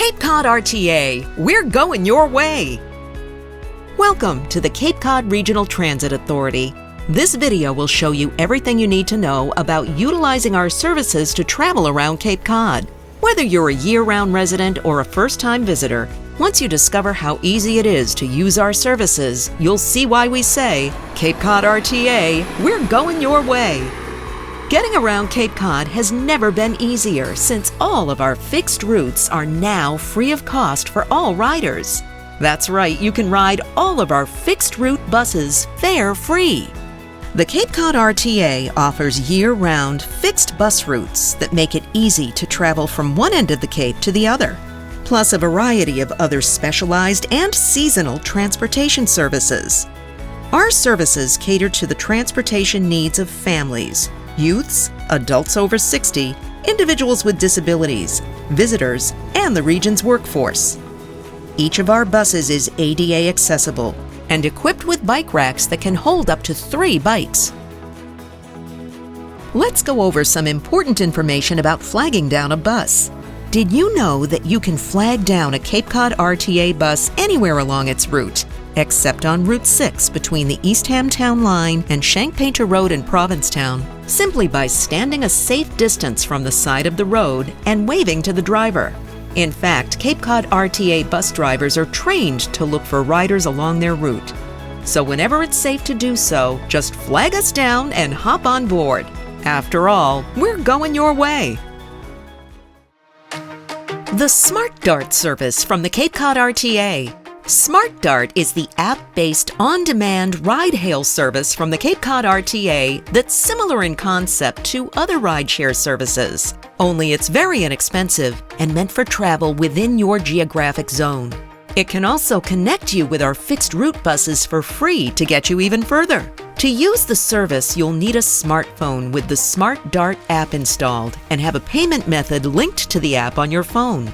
Cape Cod RTA, we're going your way! Welcome to the Cape Cod Regional Transit Authority. This video will show you everything you need to know about utilizing our services to travel around Cape Cod. Whether you're a year-round resident or a first-time visitor, once you discover how easy it is to use our services, you'll see why we say, Cape Cod RTA, we're going your way! Getting around Cape Cod has never been easier since all of our fixed routes are now free of cost for all riders. That's right, you can ride all of our fixed route buses fare-free. The Cape Cod RTA offers year-round fixed bus routes that make it easy to travel from one end of the Cape to the other, plus a variety of other specialized and seasonal transportation services. Our services cater to the transportation needs of families, youths, adults over 60, individuals with disabilities, visitors, and the region's workforce. Each of our buses is ADA accessible and equipped with bike racks that can hold up to 3 bikes. Let's go over some important information about flagging down a bus. Did you know that you can flag down a Cape Cod RTA bus anywhere along its route, except on Route 6 between the Eastham Town Line and Shank-Painter Road in Provincetown, simply by standing a safe distance from the side of the road and waving to the driver? In fact, Cape Cod RTA bus drivers are trained to look for riders along their route. So whenever it's safe to do so, just flag us down and hop on board. After all, we're going your way. The SmartDART service from the Cape Cod RTA. SmartDART is the app-based on-demand ride-hail service from the Cape Cod RTA that's similar in concept to other rideshare services. Only it's very inexpensive and meant for travel within your geographic zone. It can also connect you with our fixed route buses for free to get you even further. To use the service, you'll need a smartphone with the SmartDART app installed and have a payment method linked to the app on your phone.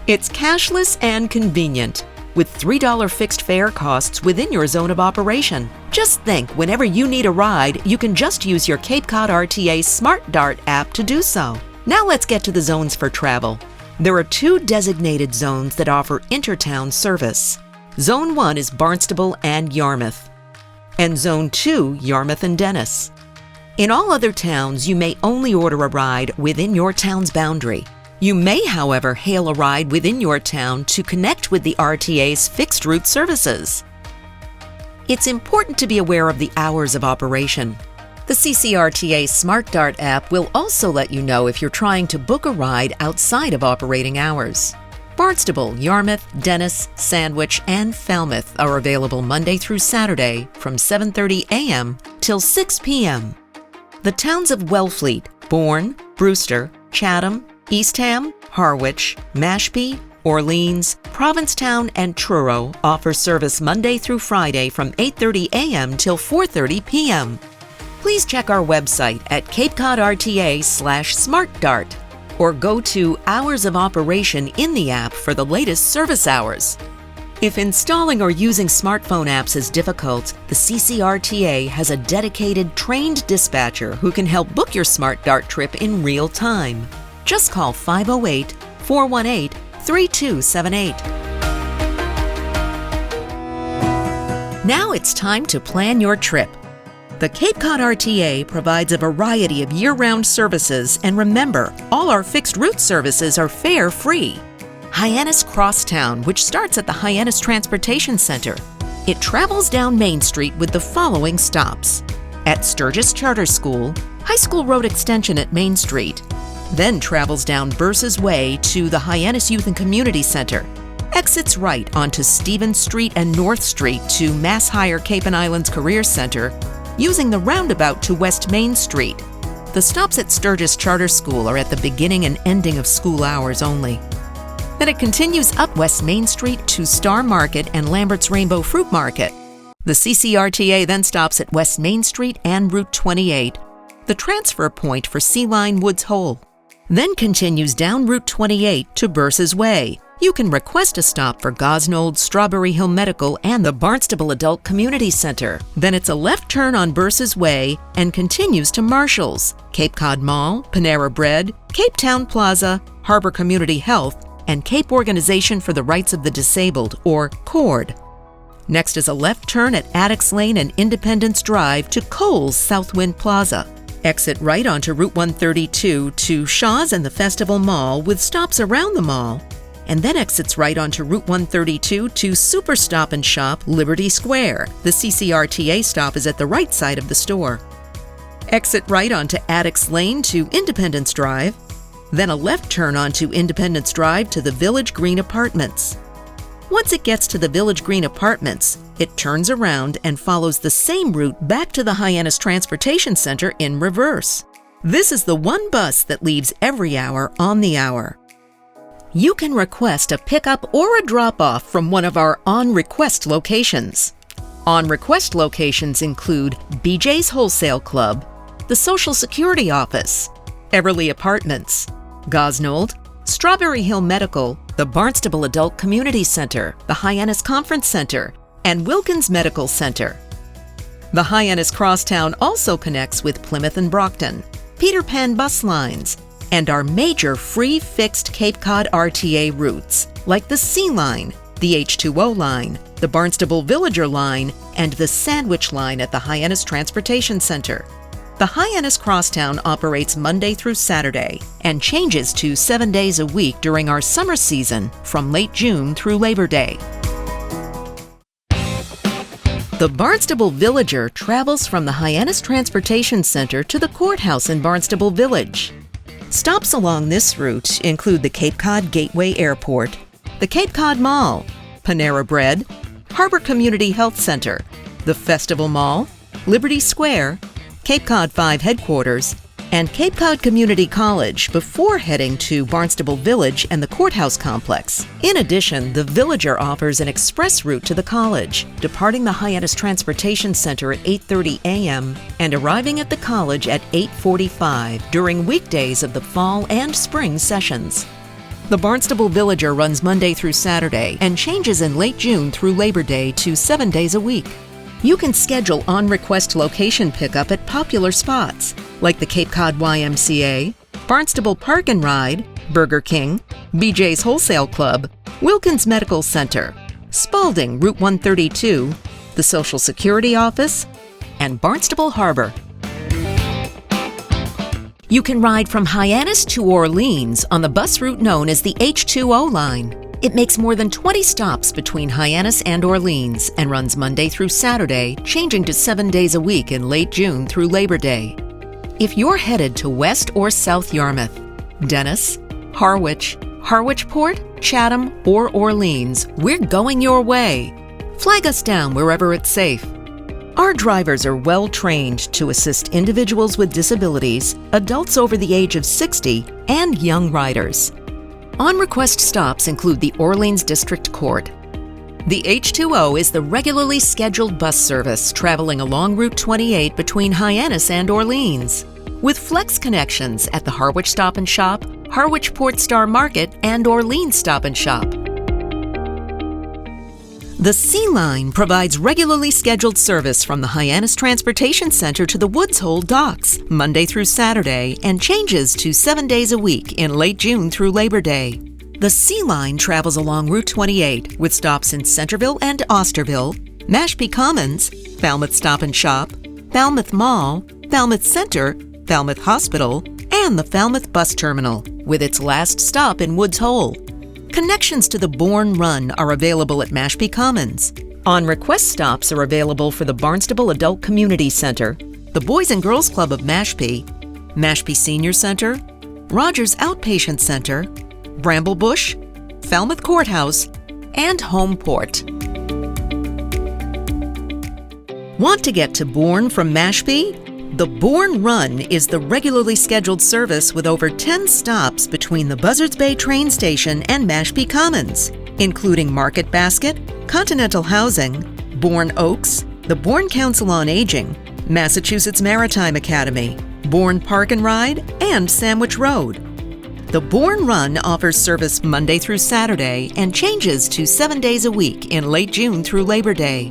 It's cashless and convenient, with $3 fixed fare costs within your zone of operation. Just think, whenever you need a ride, you can just use your Cape Cod RTA SmartDART app to do so. Now let's get to the zones for travel. There are 2 designated zones that offer intertown service. Zone 1 is Barnstable and Yarmouth, and Zone 2, Yarmouth and Dennis. In all other towns, you may only order a ride within your town's boundary. You may, however, hail a ride within your town to connect with the RTA's fixed route services. It's important to be aware of the hours of operation. The Ccrta SmartDART app will also let you know if you're trying to book a ride outside of operating hours. Barnstable, Yarmouth, Dennis, Sandwich, and Falmouth are available Monday through Saturday from 7:30 a.m. till 6 p.m. The towns of Wellfleet, Bourne, Brewster, Chatham, Eastham, Harwich, Mashpee, Orleans, Provincetown, and Truro offer service Monday through Friday from 8:30 a.m. till 4:30 p.m. Please check our website at capecodrta/SmartDART or go to Hours of Operation in the app for the latest service hours. If installing or using smartphone apps is difficult, the Ccrta has a dedicated, trained dispatcher who can help book your SmartDART trip in real time. Just call 508-418-3278. Now it's time to plan your trip. The Cape Cod RTA provides a variety of year-round services, and remember, all our fixed route services are fare-free. Hyannis Crosstown, which starts at the Hyannis Transportation Center. It travels down Main Street with the following stops: at Sturgis Charter School, High School Road Extension at Main Street, then travels down Bursa's Way to the Hyannis Youth and Community Center, exits right onto Stevens Street and North Street to Mass Hire Cape and Islands Career Center, using the roundabout to West Main Street. The stops at Sturgis Charter School are at the beginning and ending of school hours only. Then it continues up West Main Street to Star Market and Lambert's Rainbow Fruit Market. The Ccrta then stops at West Main Street and Route 28, the transfer point for SeaLine Woods Hole. Then continues down Route 28 to Bursa's Way. You can request a stop for Gosnold, Strawberry Hill Medical, and the Barnstable Adult Community Center. Then it's a left turn on Bursa's Way and continues to Marshall's, Cape Cod Mall, Panera Bread, Cape Town Plaza, Harbor Community Health, and Cape Organization for the Rights of the Disabled, or CORD. Next is a left turn at Addicks Lane and Independence Drive to Coles Southwind Plaza. Exit right onto Route 132 to Shaw's and the Festival Mall with stops around the mall, and then exits right onto Route 132 to Super Stop and Shop Liberty Square. The Ccrta stop is at the right side of the store. Exit right onto Addicks Lane to Independence Drive, then a left turn onto Independence Drive to the Village Green Apartments. Once it gets to the Village Green Apartments, it turns around and follows the same route back to the Hyannis Transportation Center in reverse. This is the one bus that leaves every hour on the hour. You can request a pickup or a drop-off from one of our on-request locations. On-request locations include BJ's Wholesale Club, the Social Security Office, Everly Apartments, Gosnold, Strawberry Hill Medical, the Barnstable Adult Community Center, the Hyannis Conference Center, and Wilkins Medical Center. The Hyannis Crosstown also connects with Plymouth and Brockton, Peter Pan bus lines, and our major free fixed Cape Cod RTA routes, like the SeaLine, the H2O line, the Barnstable Villager line, and the Sandwich line at the Hyannis Transportation Center. The Hyannis Crosstown operates Monday through Saturday and changes to 7 days a week during our summer season from late June through Labor Day. The Barnstable Villager travels from the Hyannis Transportation Center to the courthouse in Barnstable Village. Stops along this route include the Cape Cod Gateway Airport, the Cape Cod Mall, Panera Bread, Harbor Community Health Center, the Festival Mall, Liberty Square, Cape Cod 5 Headquarters, and Cape Cod Community College before heading to Barnstable Village and the Courthouse Complex. In addition, the Villager offers an express route to the college, departing the Hyannis Transportation Center at 8:30 a.m. and arriving at the college at 8:45 during weekdays of the fall and spring sessions. The Barnstable Villager runs Monday through Saturday and changes in late June through Labor Day to 7 days a week. You can schedule on-request location pickup at popular spots like the Cape Cod YMCA, Barnstable Park and Ride, Burger King, BJ's Wholesale Club, Wilkins Medical Center, Spalding Route 132, the Social Security Office, and Barnstable Harbor. You can ride from Hyannis to Orleans on the bus route known as the H2O line. It makes more than 20 stops between Hyannis and Orleans and runs Monday through Saturday, changing to 7 days a week in late June through Labor Day. If you're headed to West or South Yarmouth, Dennis, Harwich, Harwich Port, Chatham, or Orleans, we're going your way. Flag us down wherever it's safe. Our drivers are well trained to assist individuals with disabilities, adults over the age of 60, and young riders. On-request stops include the Orleans District Court. The H2O is the regularly scheduled bus service traveling along Route 28 between Hyannis and Orleans, with flex connections at the Harwich Stop and Shop, Harwich Port Star Market, and Orleans Stop and Shop. The SeaLine provides regularly scheduled service from the Hyannis Transportation Center to the Woods Hole docks, Monday through Saturday, and changes to 7 days a week in late June through Labor Day. The SeaLine travels along Route 28 with stops in Centerville and Osterville, Mashpee Commons, Falmouth Stop and Shop, Falmouth Mall, Falmouth Center, Falmouth Hospital, and the Falmouth Bus Terminal, with its last stop in Woods Hole. Connections to the Bourne Run are available at Mashpee Commons. On-request stops are available for the Barnstable Adult Community Center, the Boys and Girls Club of Mashpee, Mashpee Senior Center, Rogers Outpatient Center, Bramblebush, Falmouth Courthouse, and Homeport. Want to get to Bourne from Mashpee? The Bourne Run is the regularly scheduled service with over 10 stops between the Buzzards Bay train station and Mashpee Commons, including Market Basket, Continental Housing, Bourne Oaks, the Bourne Council on Aging, Massachusetts Maritime Academy, Bourne Park and Ride, and Sandwich Road. The Bourne Run offers service Monday through Saturday and changes to 7 days a week in late June through Labor Day,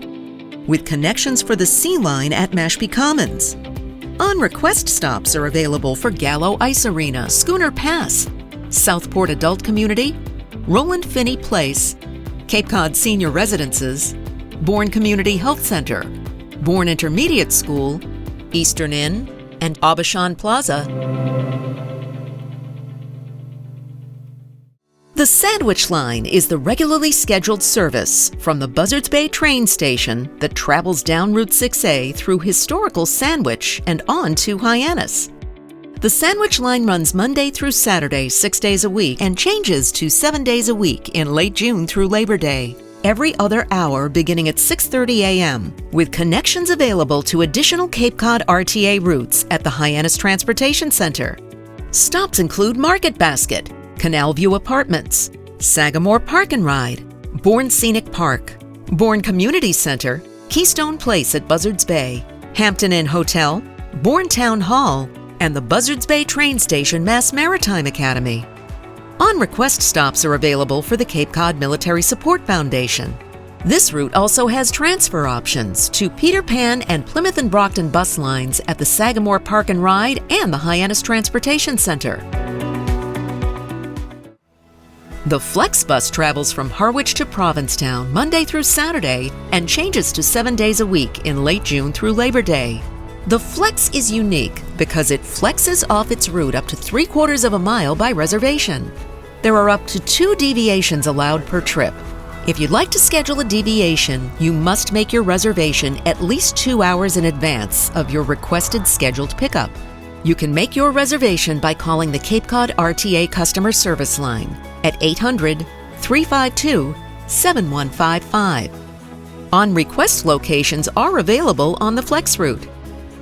with connections for the SeaLine at Mashpee Commons. On-request stops are available for Gallo Ice Arena, Schooner Pass, Southport Adult Community, Roland Finney Place, Cape Cod Senior Residences, Bourne Community Health Center, Bourne Intermediate School, Eastern Inn, and Aubuchon Plaza. The Sandwich Line is the regularly scheduled service from the Buzzards Bay train station that travels down Route 6A through historical Sandwich and on to Hyannis. The Sandwich Line runs Monday through Saturday 6 days a week and changes to 7 days a week in late June through Labor Day, every other hour beginning at 6:30 a.m., with connections available to additional Cape Cod RTA routes at the Hyannis Transportation Center. Stops include Market Basket, Canal View Apartments, Sagamore Park and Ride, Bourne Scenic Park, Bourne Community Center, Keystone Place at Buzzards Bay, Hampton Inn Hotel, Bourne Town Hall, and the Buzzards Bay Train Station Mass Maritime Academy. On-request stops are available for the Cape Cod Military Support Foundation. This route also has transfer options to Peter Pan and Plymouth and Brockton bus lines at the Sagamore Park and Ride and the Hyannis Transportation Center. The Flex Bus travels from Harwich to Provincetown Monday through Saturday and changes to 7 days a week in late June through Labor Day. The Flex is unique because it flexes off its route up to 3/4 of a mile by reservation. There are up to 2 deviations allowed per trip. If you'd like to schedule a deviation, you must make your reservation at least 2 hours in advance of your requested scheduled pickup. You can make your reservation by calling the Cape Cod RTA customer service line at 800-352-7155. On-request locations are available on the Flex route.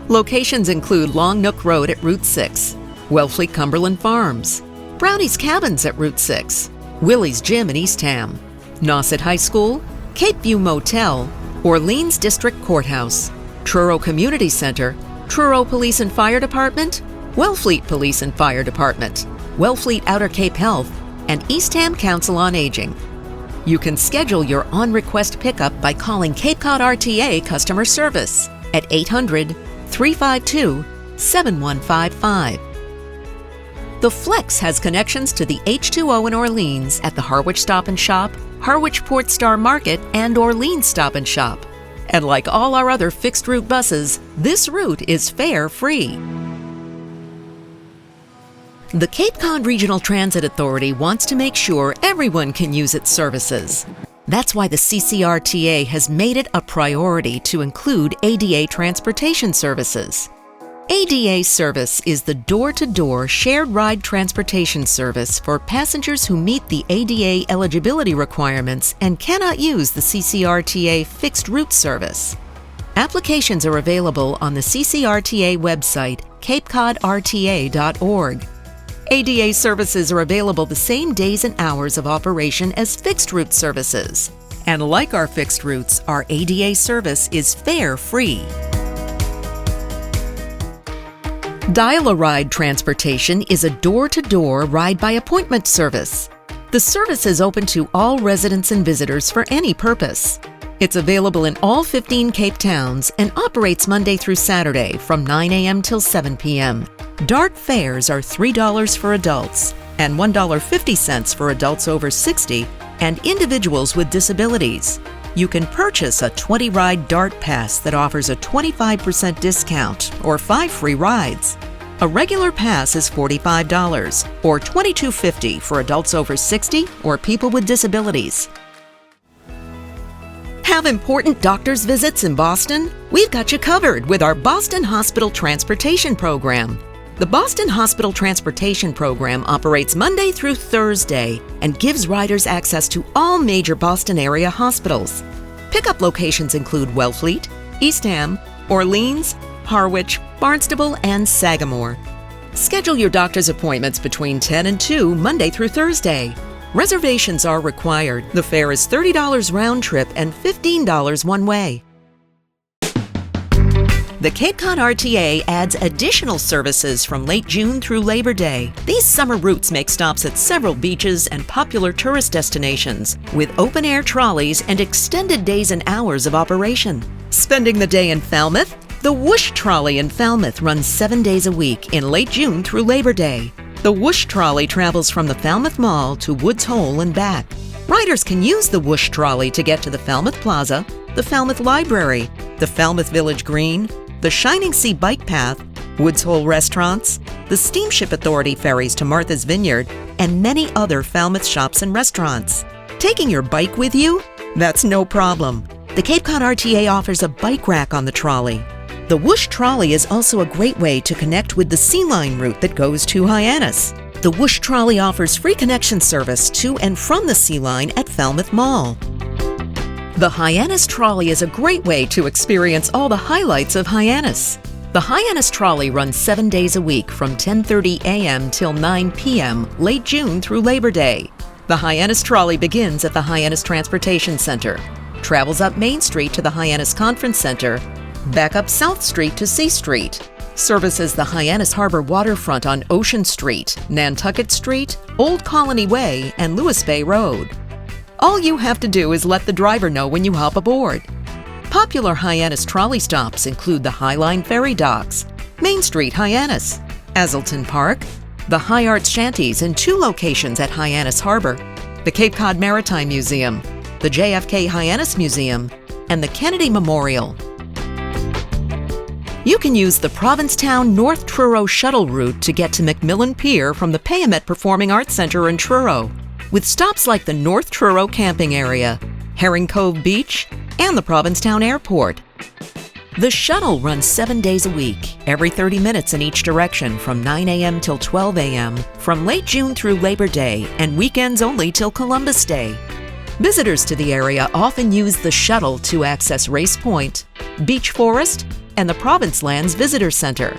Locations include Long Nook Road at Route 6, Wellfleet Cumberland Farms, Brownie's Cabins at Route 6, Willie's Gym in Eastham, Nauset High School, Cape View Motel, Orleans District Courthouse, Truro Community Center, Truro Police and Fire Department, Wellfleet Police and Fire Department, Wellfleet Outer Cape Health, and Eastham Council on Aging. You can schedule your on-request pickup by calling Cape Cod RTA customer service at 800-352-7155. The Flex has connections to the H2O in Orleans at the Harwich Stop and Shop, Harwich Port Star Market, and Orleans Stop and Shop. And like all our other fixed route buses, this route is fare-free. The Cape Cod Regional Transit Authority wants to make sure everyone can use its services. That's why the Ccrta has made it a priority to include ADA transportation services. ADA service is the door-to-door shared ride transportation service for passengers who meet the ADA eligibility requirements and cannot use the Ccrta fixed route service. Applications are available on the Ccrta website, capecodrta.org. ADA services are available the same days and hours of operation as fixed route services. And like our fixed routes, our ADA service is fare-free. Dial-A-Ride Transportation is a door-to-door ride-by-appointment service. The service is open to all residents and visitors for any purpose. It's available in all 15 Cape Towns and operates Monday through Saturday from 9 a.m. till 7 p.m. DART fares are $3 for adults and $1.50 for adults over 60 and individuals with disabilities. You can purchase a 20-ride DART pass that offers a 25% discount or 5 free rides. A regular pass is $45 or $22.50 for adults over 60 or people with disabilities. Have important doctor's visits in Boston? We've got you covered with our Boston Hospital Transportation Program. The Boston Hospital Transportation Program operates Monday through Thursday and gives riders access to all major Boston area hospitals. Pickup locations include Wellfleet, Eastham, Orleans, Harwich, Barnstable, and Sagamore. Schedule your doctor's appointments between 10 and 2 Monday through Thursday. Reservations are required. The fare is $30 round trip and $15 one way. The Cape Cod RTA adds additional services from late June through Labor Day. These summer routes make stops at several beaches and popular tourist destinations, with open-air trolleys and extended days and hours of operation. Spending the day in Falmouth? The Whoosh Trolley in Falmouth runs 7 days a week in late June through Labor Day. The Whoosh trolley travels from the Falmouth Mall to Woods Hole and back. Riders can use the Whoosh trolley to get to the Falmouth Plaza, the Falmouth Library, the Falmouth Village Green, the Shining Sea Bike Path, Woods Hole Restaurants, the Steamship Authority ferries to Martha's Vineyard, and many other Falmouth shops and restaurants. Taking your bike with you? That's no problem. The Cape Cod RTA offers a bike rack on the trolley. The Whoosh trolley is also a great way to connect with the SeaLine route that goes to Hyannis. The Whoosh trolley offers free connection service to and from the SeaLine at Falmouth Mall. The Hyannis trolley is a great way to experience all the highlights of Hyannis. The Hyannis trolley runs 7 days a week from 10:30 a.m. till 9 p.m. late June through Labor Day. The Hyannis trolley begins at the Hyannis Transportation Center, travels up Main Street to the Hyannis Conference Center, back up South Street to C Street, services the Hyannis Harbor waterfront on Ocean Street, Nantucket Street, Old Colony Way, and Lewis Bay Road. All you have to do is let the driver know when you hop aboard. Popular Hyannis trolley stops include the Highline Ferry Docks, Main Street Hyannis, Azleton Park, the High Arts Shanties in 2 locations at Hyannis Harbor, the Cape Cod Maritime Museum, the JFK Hyannis Museum, and the Kennedy Memorial. You can use the Provincetown North Truro Shuttle route to get to McMillan Pier from the Payamet Performing Arts Center in Truro, with stops like the North Truro Camping Area, Herring Cove Beach, and the Provincetown Airport. The shuttle runs 7 days a week, every 30 minutes in each direction from 9 a.m. till 12 a.m., from late June through Labor Day, and weekends only till Columbus Day. Visitors to the area often use the shuttle to access Race Point, Beach Forest, and the Province Lands Visitor Center.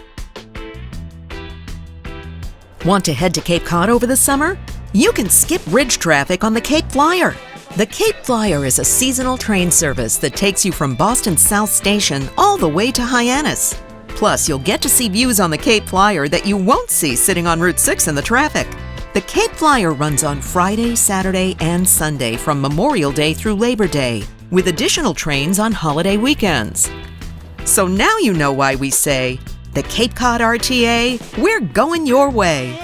Want to head to Cape Cod over the summer? You can skip bridge traffic on the Cape Flyer. The Cape Flyer is a seasonal train service that takes you from Boston South Station all the way to Hyannis. Plus, you'll get to see views on the Cape Flyer that you won't see sitting on Route 6 in the traffic. The Cape Flyer runs on Friday, Saturday, and Sunday from Memorial Day through Labor Day, with additional trains on holiday weekends. So now you know why we say, the Cape Cod RTA, we're going your way.